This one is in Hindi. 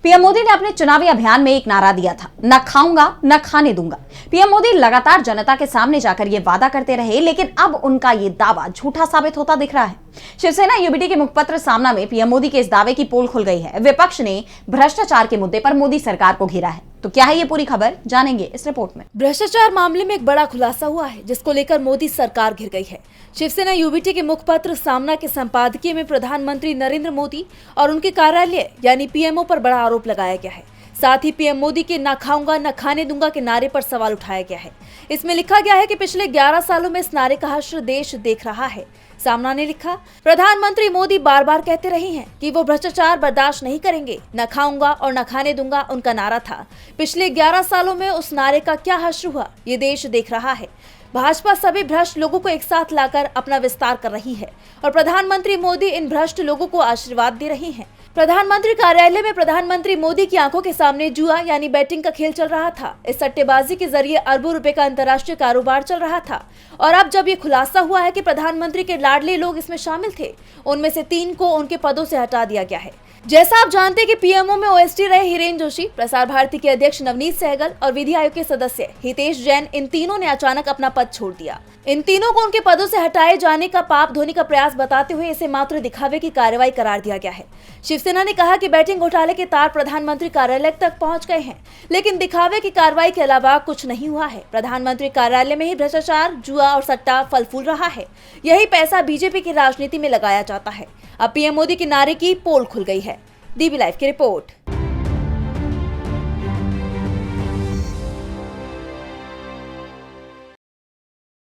पीएम मोदी ने अपने चुनावी अभियान में एक नारा दिया था, न खाऊंगा न खाने दूंगा। पीएम मोदी लगातार जनता के सामने जाकर ये वादा करते रहे, लेकिन अब उनका ये दावा झूठा साबित होता दिख रहा है। शिवसेना यूबीटी के मुखपत्र सामना में पीएम मोदी के इस दावे की पोल खुल गई है। विपक्ष ने भ्रष्टाचार के मुद्दे पर मोदी सरकार को घेरा है। तो क्या है ये पूरी खबर, जानेंगे इस रिपोर्ट में। भ्रष्टाचार मामले में एक बड़ा खुलासा हुआ है, जिसको लेकर मोदी सरकार घिर गई है। शिवसेना यूबीटी के मुखपत्र सामना के संपादकीय में प्रधानमंत्री नरेंद्र मोदी और उनके कार्यालय यानी पीएमओ पर बड़ा आरोप लगाया गया है। साथ ही पीएम मोदी के न खाऊंगा न खाने दूंगा के नारे पर सवाल उठाया गया है। इसमें लिखा गया है कि पिछले 11 सालों में इस नारे का हश्र देश देख रहा है। सामना ने लिखा, प्रधानमंत्री मोदी बार बार कहते रहे हैं कि वो भ्रष्टाचार बर्दाश्त नहीं करेंगे। न खाऊंगा और न खाने दूंगा उनका नारा था। पिछले 11 सालों में उस नारे का क्या हश्र हुआ, ये देश देख रहा है। भाजपा सभी भ्रष्ट लोगों को एक साथ लाकर अपना विस्तार कर रही है और प्रधानमंत्री मोदी इन भ्रष्ट लोगों को आशीर्वाद दे रहे हैं। प्रधानमंत्री कार्यालय में प्रधानमंत्री मोदी की आंखों के सामने जुआ यानी बैटिंग का खेल चल रहा था। इस सट्टेबाजी के जरिए अरबों रुपए का अंतर्राष्ट्रीय कारोबार चल रहा था। और अब जब ये खुलासा हुआ है कि प्रधानमंत्री के लाडले लोग इसमें शामिल थे, उनमें से 3 को उनके पदों से हटा दिया गया है। जैसा आप जानते हैं कि पीएमओ में ओएसडी रहे हिरेन जोशी, प्रसार भारती के अध्यक्ष नवनीत सहगल और विधि आयोग के सदस्य हितेश जैन, इन तीनों ने अचानक अपना पद छोड़ दिया। इन तीनों को उनके पदों से हटाए जाने का पाप धोने का प्रयास बताते हुए इसे मात्र दिखावे की कार्रवाई करार दिया गया है। शिवसेना ने कहा कि बैटिंग घोटाले के तार प्रधानमंत्री कार्यालय तक पहुंच गए हैं, लेकिन दिखावे की कार्रवाई के अलावा कुछ नहीं हुआ है। प्रधानमंत्री कार्यालय में ही भ्रष्टाचार, जुआ और सट्टा फल फूल रहा है। यही पैसा बीजेपी की राजनीति में लगाया जाता है। अब पीएम मोदी के नारे की पोल खुल गई है। डीबी लाइव की रिपोर्ट।